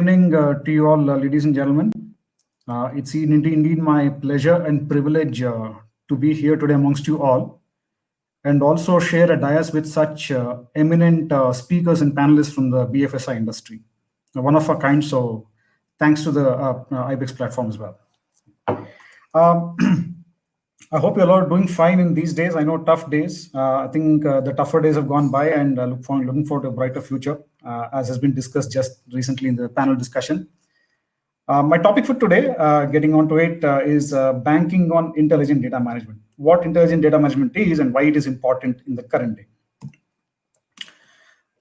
Evening to you all, ladies and gentlemen. It's indeed my pleasure and privilege to be here today amongst you all and also share a dais with such eminent speakers and panelists from the BFSI industry. One of a kind, so thanks to the IBEX platform as well. Um, I hope you're all doing fine in these days. I know tough days. I think the tougher days have gone by, and looking forward to a brighter future, as has been discussed just recently in the panel discussion. My topic for today, getting onto it, is banking on intelligent data management. What intelligent data management is and why it is important in the current day.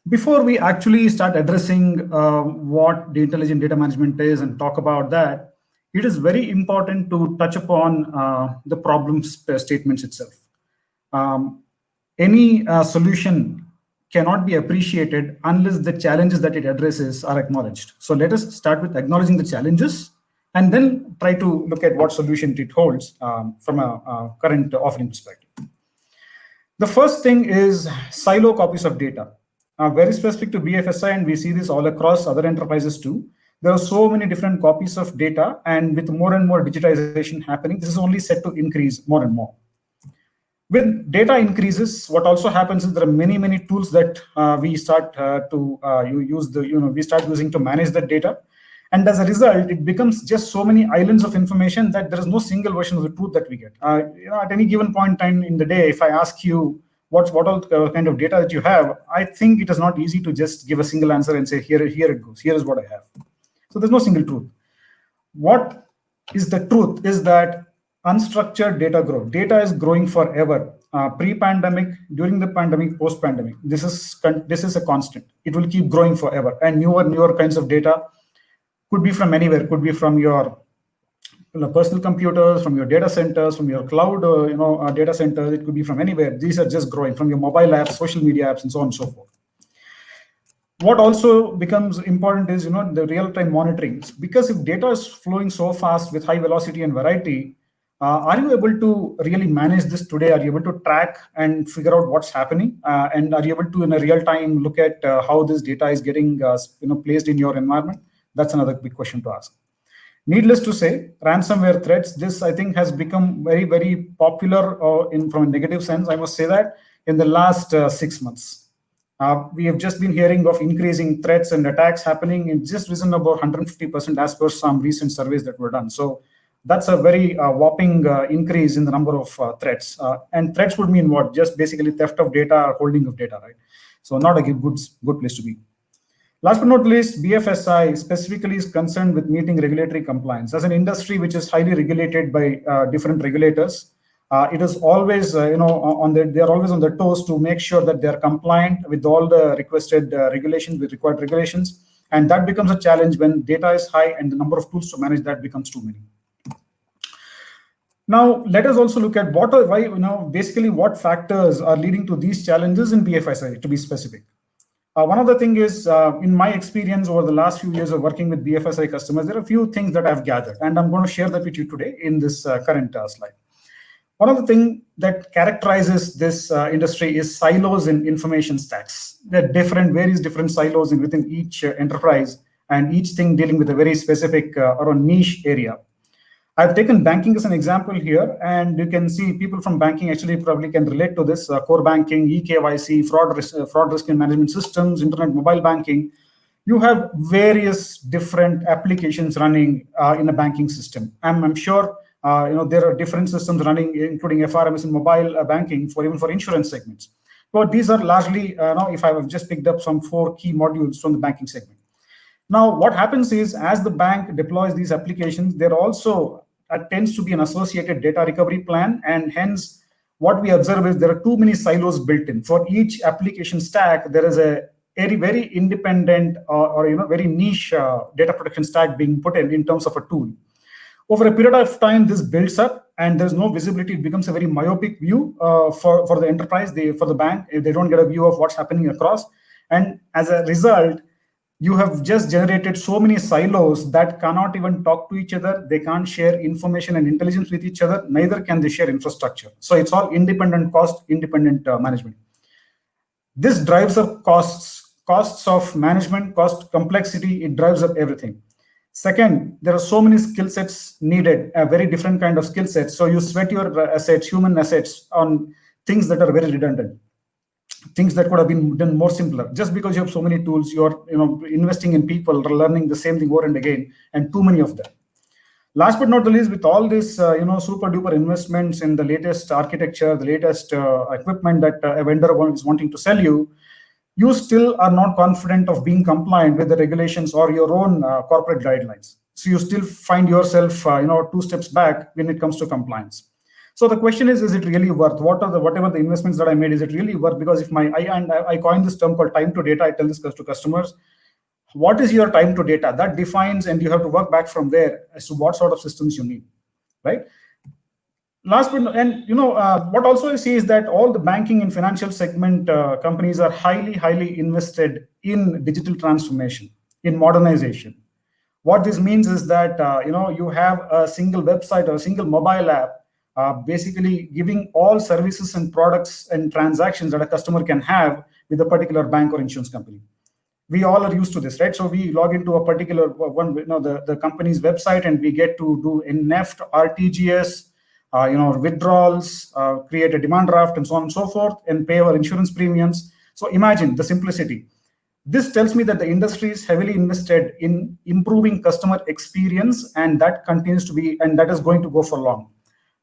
Before we actually start addressing what the intelligent data management is and talk about that, it is very important to touch upon the problem statements itself. Any solution cannot be appreciated unless the challenges that it addresses are acknowledged. So let us start with acknowledging the challenges and then try to look at what solution it holds from a current offering perspective. The first thing is silo copies of data. Very specific to BFSI, and we see this all across other enterprises too. There are so many different copies of data, and with more and more digitization happening, this is only set to increase more and more. When data increases, what also happens is there are many tools that we start we start using to manage that data, and as a result, it becomes just so many islands of information that there is no single version of the truth that we get. At any given point in time in the day, if I ask you what all kind of data that you have, I think it is not easy to just give a single answer and say here it goes. Here is what I have. So there's no single truth. What is the truth is that unstructured data growth. Data is growing forever. Pre-pandemic, during the pandemic, post-pandemic. This is a constant. It will keep growing forever. And newer kinds of data could be from anywhere. Could be from your personal computers, from your data centers, from your cloud data centers. It could be from anywhere. These are just growing from your mobile apps, social media apps, and so on and so forth. What also becomes important is the real-time monitoring. Because if data is flowing so fast with high velocity and variety, are you able to really manage this today? Are you able to track and figure out what's happening? And are you able to, in a real time, look at how this data is getting placed in your environment? That's another big question to ask. Needless to say, ransomware threats, this I think has become very popular from a negative sense. I must say that in the last 6 months. We have just been hearing of increasing threats and attacks happening. It's just risen about 150% as per some recent surveys that were done. So that's a very whopping increase in the number of threats. And threats would mean what? Just basically theft of data or holding of data, right? So not a good place to be. Last but not least, BFSI specifically is concerned with meeting regulatory compliance. As an industry which is highly regulated by different regulators, it is always, they are always on their toes to make sure that they are compliant with all the requested regulations, with required regulations. And that becomes a challenge when data is high and the number of tools to manage that becomes too many. Now, let us also look at basically what factors are leading to these challenges in BFSI, to be specific. One of the things is, in my experience over the last few years of working with BFSI customers, there are a few things that I've gathered, and I'm going to share that with you today in this current slide. One of the things that characterizes this industry is silos in information stacks. There are various different silos within each enterprise, and each thing dealing with a very specific or a niche area. I've taken banking as an example here, and you can see people from banking actually probably can relate to this. Core banking, eKYC, fraud risk and management systems, internet mobile banking. You have various different applications running in a banking system. I'm sure there are different systems running, including FRMS and mobile banking even for insurance segments. But these are largely, if I have just picked up some 4 key modules from the banking segment. Now, what happens is as the bank deploys these applications, there also tends to be an associated data recovery plan, and hence what we observe is there are too many silos built in. For each application stack, there is a very independent or very niche data protection stack being put in terms of a tool. Over a period of time, this builds up and there's no visibility. It becomes a very myopic view for the enterprise, for the bank. If they don't get a view of what's happening across. And as a result, you have just generated so many silos that cannot even talk to each other. They can't share information and intelligence with each other. Neither can they share infrastructure. So it's all independent cost, independent management. This drives up costs costs of management, cost complexity, it drives up everything. Second, there are so many skill sets needed, a very different kind of skill sets. So you sweat your assets, human assets, on things that are very redundant, things that could have been done more simpler. Just because you have so many tools, you're investing in people, learning the same thing over and again, and too many of them. Last but not the least, with all this super duper investments in the latest architecture, the latest equipment that a vendor is wanting to sell you, you still are not confident of being compliant with the regulations or your own corporate guidelines. So you still find yourself, 2 steps back when it comes to compliance. So the question is it really worth? Whatever the investments that I made, is it really worth? Because if I coined this term called time to data, I tell this to customers, what is your time to data? That defines, and you have to work back from there as to what sort of systems you need, right? Last but what also I see is that all the banking and financial segment companies are highly invested in digital transformation, in modernization. What this means is that you have a single website or a single mobile app, basically giving all services and products and transactions that a customer can have with a particular bank or insurance company. We all are used to this, right? So we log into a particular one, the company's website, and we get to do NEFT, RTGS, withdrawals, create a demand draft, and so on and so forth, and pay our insurance premiums. So imagine the simplicity. This tells me that the industry is heavily invested in improving customer experience, and that continues to be, and that is going to go for long.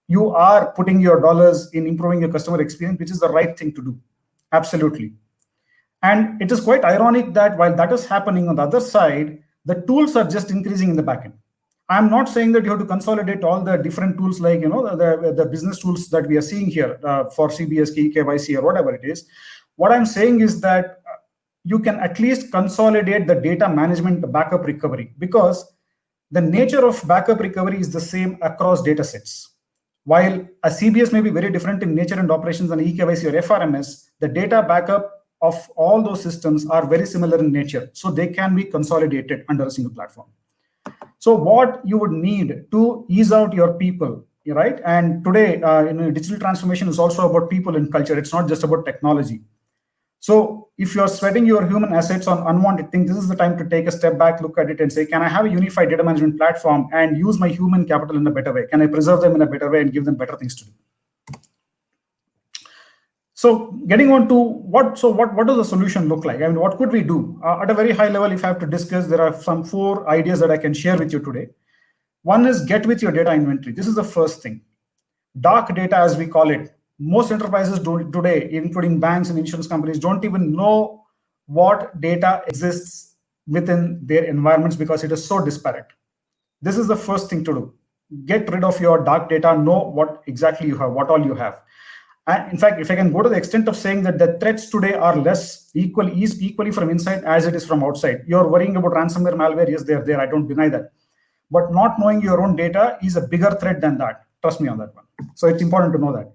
You are putting your dollars in improving your customer experience, which is the right thing to do. Absolutely. And it is quite ironic that while that is happening, on the other side, the tools are just increasing in the backend. I'm not saying that you have to consolidate all the different tools, like the business tools that we are seeing here for CBSK, KYC, or whatever it is. What I'm saying is that you can at least consolidate the data management, the backup recovery, because the nature of backup recovery is the same across data sets. While a CBS may be very different in nature and operations than eKYC or FRMS, the data backup of all those systems are very similar in nature. So they can be consolidated under a single platform. So what you would need to ease out your people, right? And today, digital transformation is also about people and culture. It's not just about technology. So if you're sweating your human assets on unwanted things, this is the time to take a step back, look at it, and say, can I have a unified data management platform and use my human capital in a better way? Can I preserve them in a better way and give them better things to do? So getting on to what does the solution look like? I mean, what could we do? At a very high level, if I have to discuss, there are some 4 ideas that I can share with you today. One is get with your data inventory. This is the first thing. Dark data, as we call it. Most enterprises today, including banks and insurance companies, don't even know what data exists within their environments because it is so disparate. This is the first thing to do. Get rid of your dark data, know what exactly you have, what all you have. And in fact, if I can go to the extent of saying that the threats today are less equally from inside as it is from outside. You're worrying about ransomware, malware. Yes, they're there. I don't deny that. But not knowing your own data is a bigger threat than that. Trust me on that one. So it's important to know that.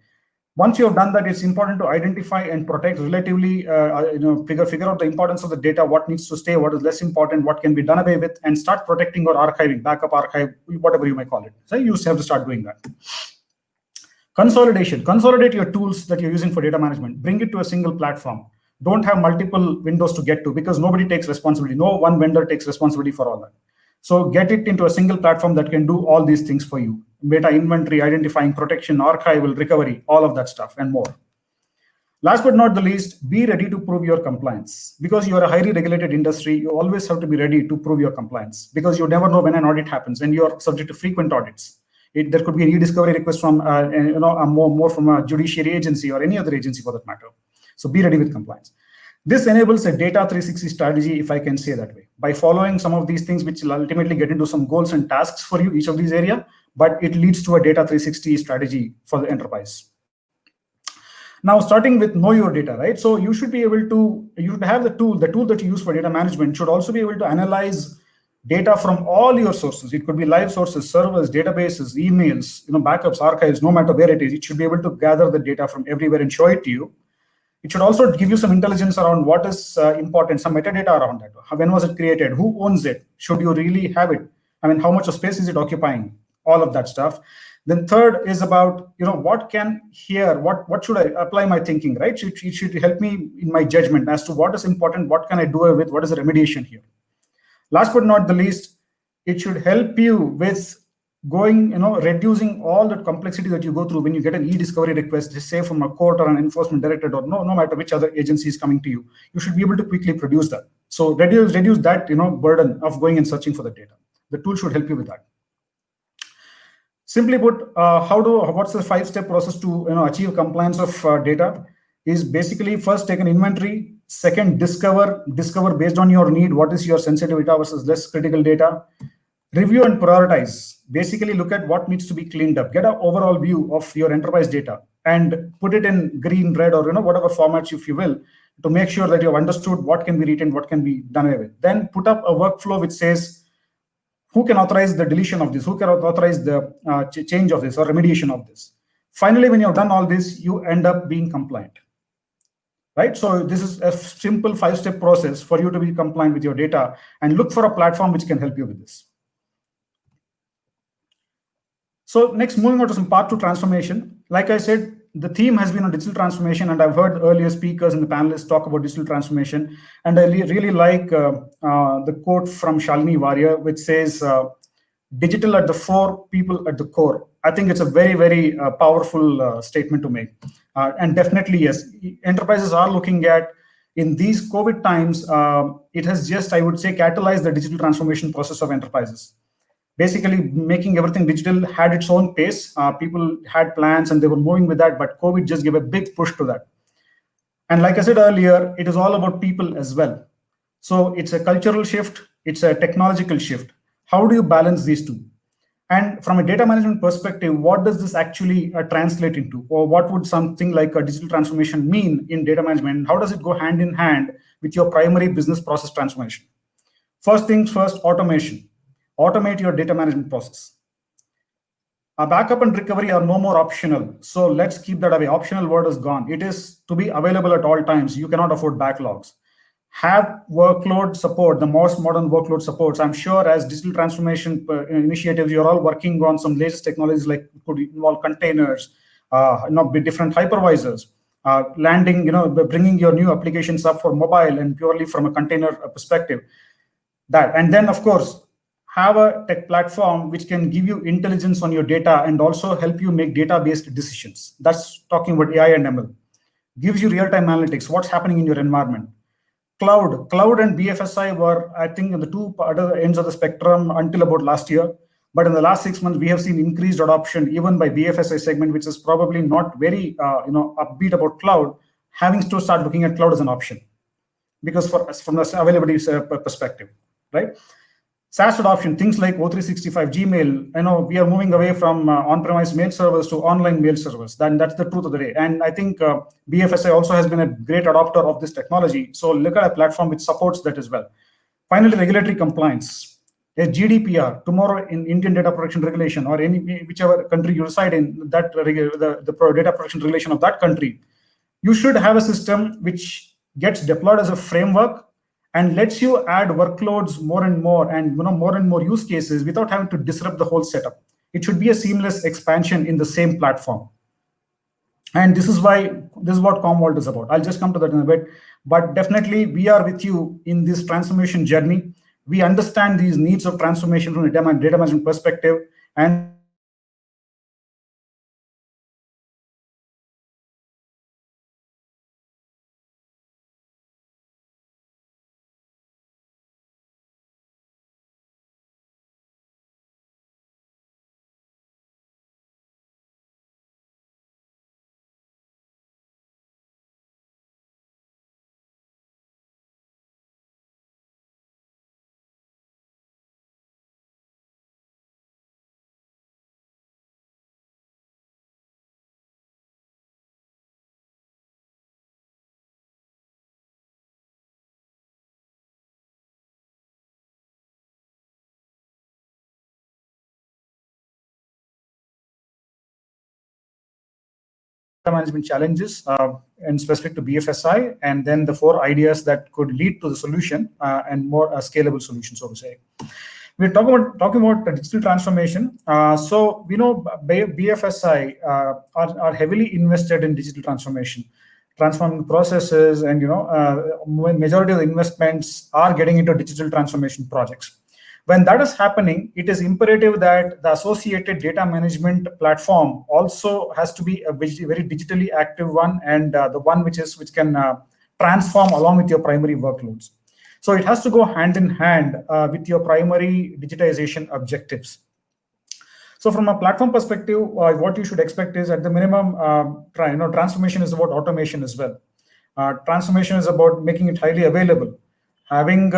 Once you have done that, it's important to identify and protect relatively, figure out the importance of the data, what needs to stay, what is less important, what can be done away with, and start protecting or archiving, backup, archive, whatever you may call it. So you have to start doing that. Consolidation. Consolidate your tools that you're using for data management. Bring it to a single platform. Don't have multiple windows to get to, because nobody takes responsibility. No one vendor takes responsibility for all that. So get it into a single platform that can do all these things for you. Data inventory, identifying, protection, archival, recovery, all of that stuff and more. Last but not the least, be ready to prove your compliance. Because you are a highly regulated industry, you always have to be ready to prove your compliance, because you never know when an audit happens and you're subject to frequent audits. There could be an e-discovery request from more from a judiciary agency or any other agency for that matter. So be ready with compliance. This enables a data 360 strategy, if I can say that way, by following some of these things, which will ultimately get into some goals and tasks for you, each of these areas, but it leads to a data 360 strategy for the enterprise. Now, starting with know your data, right? So you should be able to, you should have the tool that you use for data management should also be able to analyze data from all your sources. It could be live sources, servers, databases, emails, backups, archives, no matter where it is. It should be able to gather the data from everywhere and show it to you. It should also give you some intelligence around what is important, some metadata around that. When was it created? Who owns it? Should you really have it? I mean, how much of space is it occupying? all of that stuff. Then third is about, what should I apply my thinking, right? It should help me in my judgment as to what is important, what can I do with, what is the remediation here. Last but not the least, it should help you with reducing all the complexity that you go through when you get an e-discovery request, say from a court or an enforcement directorate, or no matter which other agency is coming to you. You should be able to quickly produce that. So reduce that burden of going and searching for the data. The tool should help you with that. Simply put, what's the 5-step process to achieve compliance of data? Is basically first take an inventory, second discover based on your need what is your sensitive data versus less critical data. Review and prioritize. Basically look at what needs to be cleaned up. Get an overall view of your enterprise data and put it in green, red, or whatever formats if you will, to make sure that you've understood what can be retained, what can be done away with. Then put up a workflow which says who can authorize the deletion of this, who can authorize the change of this or remediation of this. Finally, when you've done all this, you end up being compliant. Right? So this is a simple 5-step process for you to be compliant with your data, and look for a platform which can help you with this. So next, moving on to some part 2 transformation. Like I said, the theme has been on digital transformation, and I've heard earlier speakers and the panelists talk about digital transformation. And I really like the quote from Shalini Warrior, which says, digital at the fore, people at the core. I think it's a very, very powerful statement to make. And definitely, yes, enterprises are looking at, in these COVID times, it has just, I would say, catalyzed the digital transformation process of enterprises. Basically, making everything digital had its own pace. People had plans and they were moving with that, but COVID just gave a big push to that. And like I said earlier, it is all about people as well. So it's a cultural shift, it's a technological shift. How do you balance these two? And from a data management perspective, what does this actually translate into? Or what would something like a digital transformation mean in data management? How does it go hand in hand with your primary business process transformation? First things first, automation. Automate your data management process. Backup and recovery are no more optional. So let's keep that away. Optional word is gone. It is to be available at all times. You cannot afford backlogs. Have workload support, the most modern workload supports. I'm sure as digital transformation initiatives, you're all working on some latest technologies like could involve containers, different hypervisors, landing, bringing your new applications up for mobile and purely from a container perspective. That, and then of course, have a tech platform which can give you intelligence on your data and also help you make data-based decisions. That's talking about AI and ML. Gives you real-time analytics, what's happening in your environment. Cloud and BFSI were, I think, on the two other ends of the spectrum until about last year. But in the last 6 months, we have seen increased adoption even by BFSI segment, which is probably not very upbeat about cloud, having to start looking at cloud as an option, because from the availability perspective, right? SaaS adoption, things like O365, Gmail, we are moving away from on-premise mail servers to online mail servers. That's the truth of the day. And I think BFSI also has been a great adopter of this technology. So look at a platform which supports that as well. Finally, regulatory compliance. A GDPR, tomorrow in Indian data protection regulation or whichever country you reside in, that the data protection regulation of that country, you should have a system which gets deployed as a framework and lets you add workloads more and more use cases without having to disrupt the whole setup. It should be a seamless expansion in the same platform. And this is what Commvault is about. I'll just come to that in a bit, but definitely we are with you in this transformation journey. We understand these needs of transformation from a data management perspective, and management challenges and specific to BFSI, and then the 4 ideas that could lead to the solution and more scalable solution, so to say. We're talking about digital transformation. So we know BFSI are heavily invested in digital transformation, transforming processes, and majority of the investments are getting into digital transformation projects. When that is happening, it is imperative that the associated data management platform also has to be a very digitally active one, and the one which can transform along with your primary workloads. So it has to go hand in hand with your primary digitization objectives. So from a platform perspective, what you should expect is, at the minimum, transformation is about automation as well. Transformation is about making it highly available, having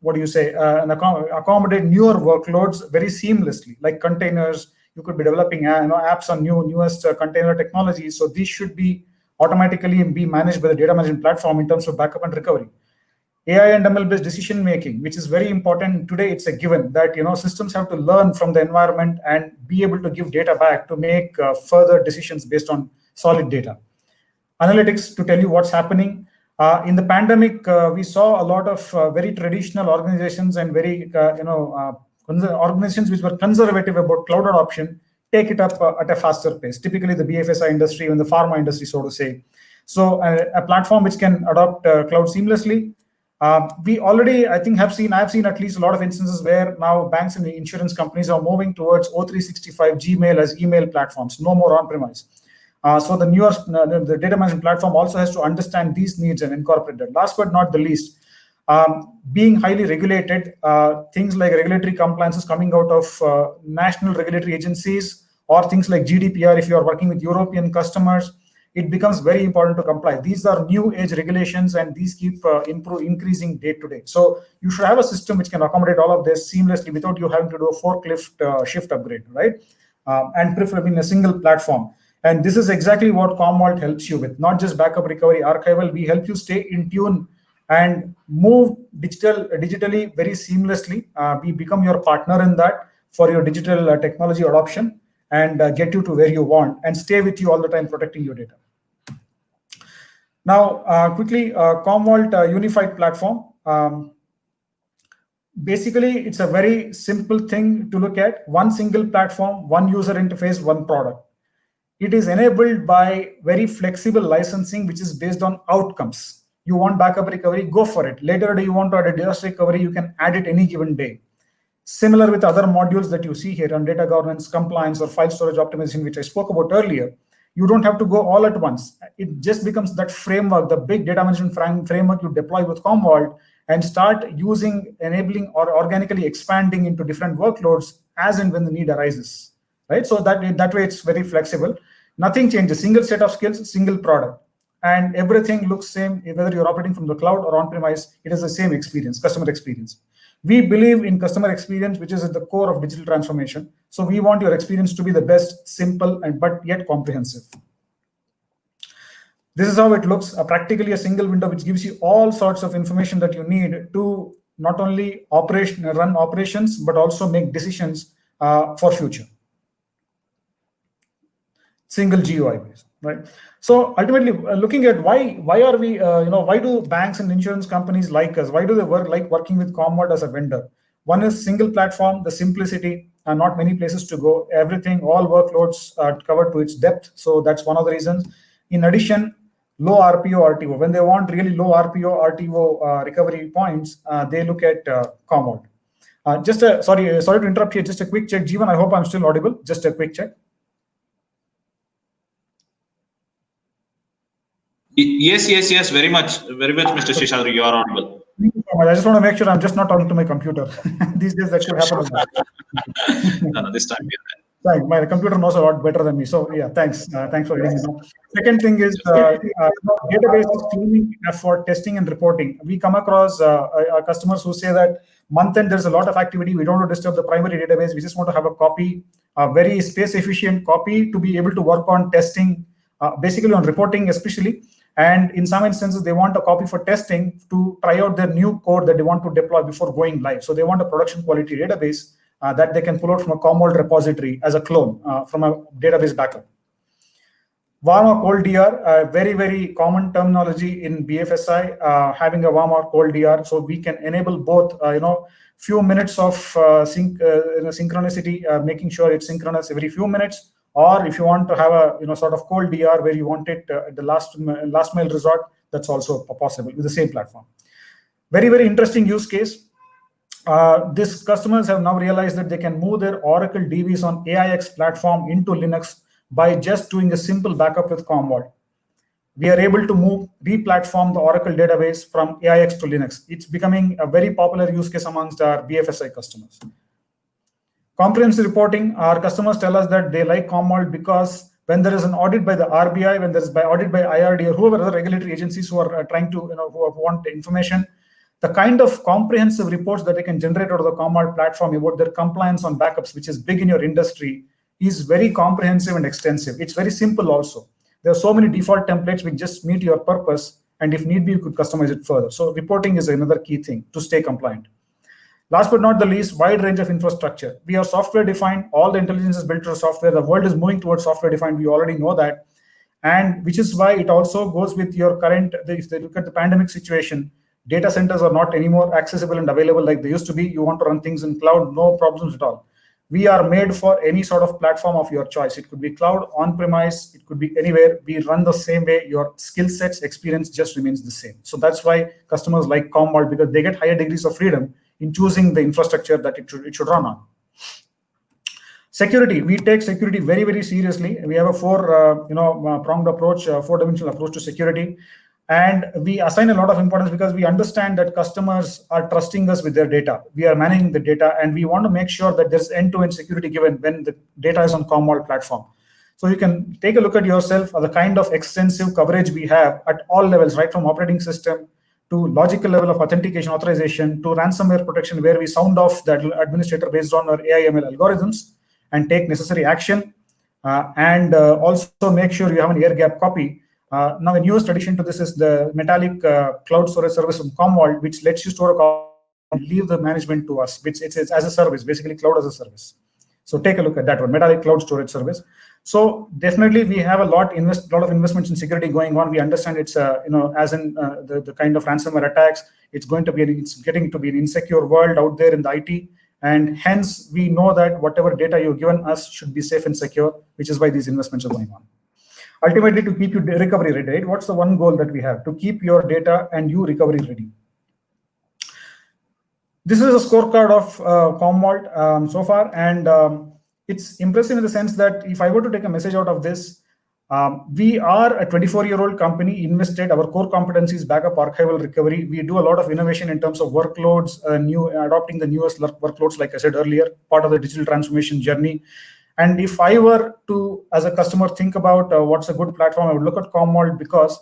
what do you say, accommodate newer workloads very seamlessly, like containers. You could be developing apps on newest container technologies. So these should be automatically be managed by the data management platform in terms of backup and recovery. AI and ML-based decision making, which is very important today. It's a given that systems have to learn from the environment and be able to give data back to make further decisions based on solid data. Analytics to tell you what's happening. In the pandemic, we saw a lot of very traditional organizations and very organizations which were conservative about cloud adoption take it up at a faster pace. Typically, the BFSI industry and the pharma industry, so to say. So a platform which can adopt cloud seamlessly. We already, I think, I've seen at least a lot of instances where now banks and the insurance companies are moving towards O365 Gmail as email platforms, no more on-premise. So the data management platform also has to understand these needs and incorporate that. Last but not the least, being highly regulated, things like regulatory compliances coming out of national regulatory agencies, or things like GDPR, if you are working with European customers, it becomes very important to comply. These are new age regulations, and these keep increasing day to day. So you should have a system which can accommodate all of this seamlessly without you having to do a forklift shift upgrade, right? And preferably in a single platform. And this is exactly what Commvault helps you with, not just backup, recovery, archival. We help you stay in tune and move digitally very seamlessly. We become your partner in that for your digital technology adoption, and get you to where you want and stay with you all the time, protecting your data. Now, quickly, Commvault unified platform. Basically, it's a very simple thing to look at. One single platform, one user interface, one product. It is enabled by very flexible licensing, which is based on outcomes. You want backup recovery, go for it. Later, do you want to add a disaster recovery, you can add it any given day. Similar with other modules that you see here on data governance, compliance, or file storage optimization, which I spoke about earlier. You don't have to go all at once. It just becomes that framework, the big data management framework you deploy with Commvault, and start using, enabling, or organically expanding into different workloads as and when the need arises, right? So that way it's very flexible. Nothing changes. Single set of skills, single product, and everything looks same. Whether you're operating from the cloud or on-premise, it is the same experience, customer experience. We believe in customer experience, which is at the core of digital transformation. So we want your experience to be the best, simple, but yet comprehensive. This is how it looks, practically a single window which gives you all sorts of information that you need to not only run operations, but also make decisions for future. Single GUI based, right? So ultimately, looking at why are we, why do banks and insurance companies like us? Why do they like working with Commvault as a vendor? One is single platform, the simplicity, and not many places to go. Everything, all workloads are covered to its depth. So that's one of the reasons. In addition, low RPO, RTO. When they want really low RPO, RTO recovery points, they look at Commvault. Sorry to interrupt here. Just a quick check, Jeevan. I hope I'm still audible. Just a quick check. Yes, very much, Mr. Seshadri, you are audible. I just want to make sure I'm just not talking to my computer. These days that could happen. No, this time we are there. Right. My computer knows a lot better than me. So yeah, thanks for letting me know. Second thing is database cleaning for testing and reporting. We come across customers who say that month end there's a lot of activity. We don't want to disturb the primary database. We just want to have a copy, a very space efficient copy to be able to work on testing, basically on reporting especially. And in some instances, they want a copy for testing to try out their new code that they want to deploy before going live. So they want a production quality database that they can pull out from a Commvault repository as a clone from a database backup. Warm or cold DR, very, very common terminology in BFSI, having a warm or cold DR. So we can enable both, few minutes of synchronicity, making sure it's synchronous every few minutes. Or if you want to have a sort of cold DR where you want it at the last mile resort, that's also possible with the same platform. Very, very interesting use case. These customers have now realized that they can move their Oracle DBs on AIX platform into Linux by just doing a simple backup with Commvault. We are able to re-platform the Oracle database from AIX to Linux. It's becoming a very popular use case amongst our BFSI customers. Comprehensive reporting, our customers tell us that they like Commvault because when there is an audit by the RBI, when there is audit by IRD or whoever other regulatory agencies who are trying to, who want information, the kind of comprehensive reports that they can generate out of the Commvault platform about their compliance on backups, which is big in your industry, is very comprehensive and extensive. It's very simple also. There are so many default templates which just meet your purpose, and if need be, you could customize it further. So reporting is another key thing to stay compliant. Last but not the least, wide range of infrastructure. We are software defined. All the intelligence is built on software. The world is moving towards software defined. We already know that. And which is why it also goes with your current, if they look at the pandemic situation, data centers are not anymore accessible and available like they used to be. You want to run things in cloud, no problems at all. We are made for any sort of platform of your choice. It could be cloud, on-premise, it could be anywhere. We run the same way. Your skill sets, experience just remains the same. So that's why customers like Commvault, because they get higher degrees of freedom in choosing the infrastructure that it should run on. Security, we take security very, very seriously. We have a pronged approach, four-dimensional approach to security. And we assign a lot of importance because we understand that customers are trusting us with their data. We are managing the data, and we want to make sure that there's end-to-end security given when the data is on Commvault platform. So you can take a look at yourself at the kind of extensive coverage we have at all levels, right from operating system to logical level of authentication, authorization, to ransomware protection, where we sound off the administrator based on our AI/ML algorithms and take necessary action, and also make sure you have an air-gap copy. Now, the newest addition to this is the Metallic cloud storage service from Commvault, which lets you store a copy and leave the management to us, which it's as a service, basically cloud as a service. So take a look at that one, Metallic cloud storage service. So definitely we have a lot of investments in security going on. We understand it's as in the kind of ransomware attacks, it's getting to be an insecure world out there in the IT, and hence we know that whatever data you've given us should be safe and secure, which is why these investments are going on. Ultimately, to keep you recovery ready, right? What's the one goal that we have? To keep your data and you recovery ready. This is a scorecard of Commvault so far, and it's impressive in the sense that if I were to take a message out of this, we are a 24-year-old company, invested our core competencies, backup, archival, recovery. We do a lot of innovation in terms of workloads, adopting the newest workloads, like I said earlier, part of the digital transformation journey. And if I were to, as a customer, think about what's a good platform, I would look at Commvault, because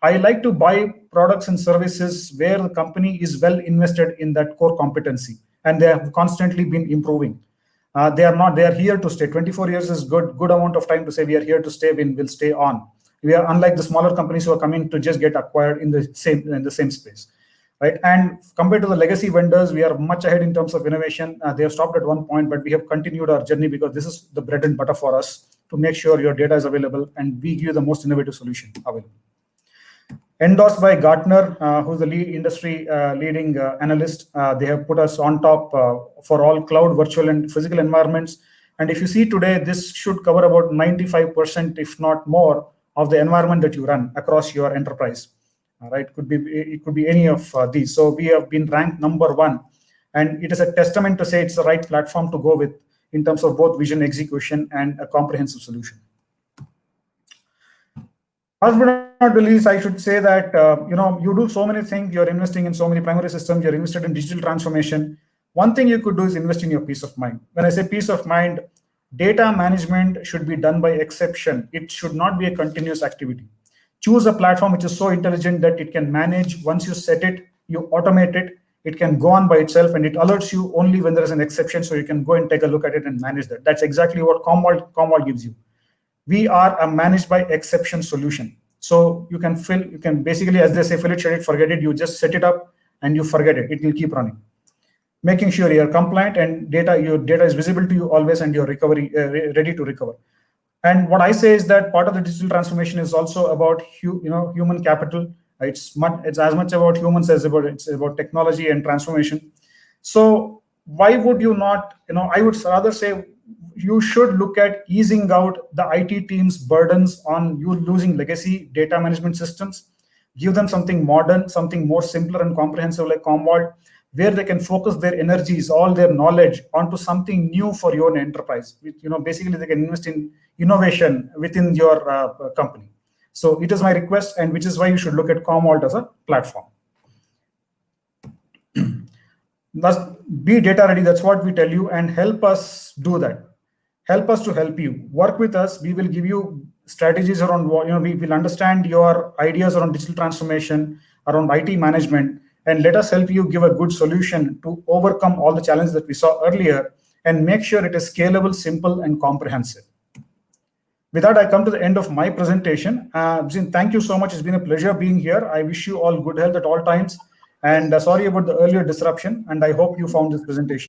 I like to buy products and services where the company is well invested in that core competency, and they have constantly been improving. They are here to stay. 24 years is good amount of time to say we are here to stay, we'll stay on. We are unlike the smaller companies who are coming to just get acquired in the same space. Right, and compared to the legacy vendors, we are much ahead in terms of innovation. They have stopped at one point, but we have continued our journey because this is the bread and butter for us, to make sure your data is available and we give you the most innovative solution available. Endorsed by Gartner, who's the industry leading analyst. They have put us on top for all cloud, virtual, and physical environments. And if you see today, this should cover about 95%, if not more, of the environment that you run across your enterprise. Right, it could be any of these. So we have been ranked #1, and it is a testament to say it's the right platform to go with in terms of both vision, execution, and a comprehensive solution. Last but not the least, I should say that you do so many things. You're investing in so many primary systems. You're invested in digital transformation. One thing you could do is invest in your peace of mind. When I say peace of mind, data management should be done by exception. It should not be a continuous activity. Choose a platform which is so intelligent that it can manage. Once you set it, you automate it, it can go on by itself, and it alerts you only when there is an exception, so you can go and take a look at it and manage that. That's exactly what Commvault gives you. We are a managed by exception solution. So you can basically, as they say, fill it, shut it, forget it. You just set it up and you forget it. It will keep running. Making sure you're compliant and your data is visible to you always, and you're ready to recover. And what I say is that part of the digital transformation is also about human capital. It's as much about humans as it's about technology and transformation. So why would you not? I would rather say you should look at easing out the IT team's burdens on you losing legacy data management systems. Give them something modern, something more simpler and comprehensive like Commvault, where they can focus their energies, all their knowledge onto something new for your enterprise. Basically they can invest in innovation within your company. So it is my request, and which is why you should look at Commvault as a platform. Be data ready. That's what we tell you, and help us do that. Help us to help you. Work with us. We will give you strategies around what, we will understand your ideas around digital transformation, around IT management, and let us help you give a good solution to overcome all the challenges that we saw earlier and make sure it is scalable, simple, and comprehensive. With that, I come to the end of my presentation. Jin, thank you so much. It's been a pleasure being here. I wish you all good health at all times. And sorry about the earlier disruption. And I hope you found this presentation